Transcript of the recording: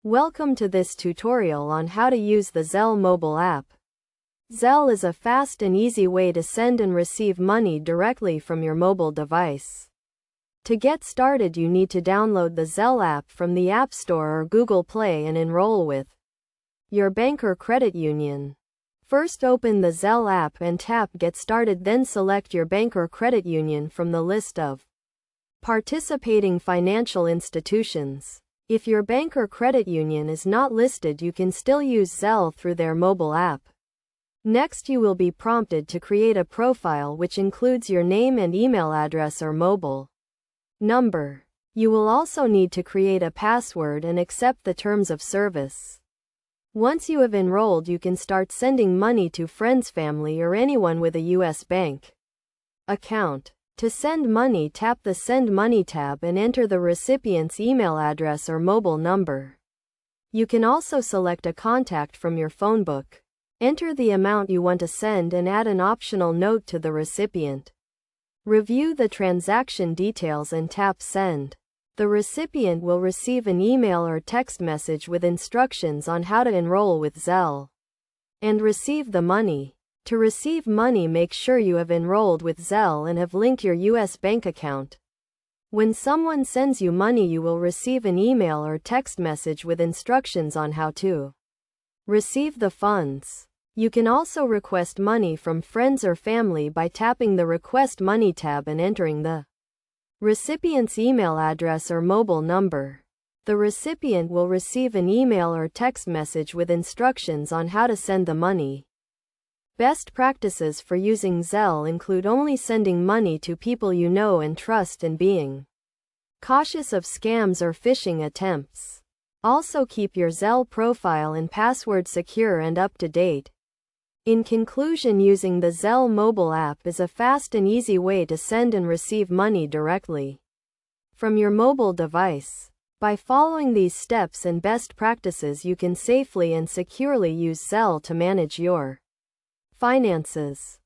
Welcome to this tutorial on how to use the Zelle mobile app. Zelle is a fast and easy way to send and receive money directly from your mobile device. To get started, you need to download the Zelle app from the App Store or Google Play and enroll with your bank or credit union. First, open the Zelle app and tap Get Started, then select your bank or credit union from the list of participating financial institutions. If your bank or credit union is not listed, you can still use Zelle through their mobile app. Next, you will be prompted to create a profile which includes your name and email address or mobile number. You will also need to create a password and accept the terms of service. Once you have enrolled, you can start sending money to friends, family, or anyone with a U.S. bank account. To send money, tap the Send Money tab and enter the recipient's email address or mobile number. You can also select a contact from your phone book. Enter the amount you want to send and add an optional note to the recipient. Review the transaction details and tap Send. The recipient will receive an email or text message with instructions on how to enroll with Zelle and receive the money. To receive money, make sure you have enrolled with Zelle and have linked your U.S. bank account. When someone sends you money, you will receive an email or text message with instructions on how to receive the funds. You can also request money from friends or family by tapping the Request Money tab and entering the recipient's email address or mobile number. The recipient will receive an email or text message with instructions on how to send the money. Best practices for using Zelle include only sending money to people you know and trust and being cautious of scams or phishing attempts. Also, keep your Zelle profile and password secure and up to date. In conclusion, using the Zelle mobile app is a fast and easy way to send and receive money directly from your mobile device. By following these steps and best practices, you can safely and securely use Zelle to manage your finances.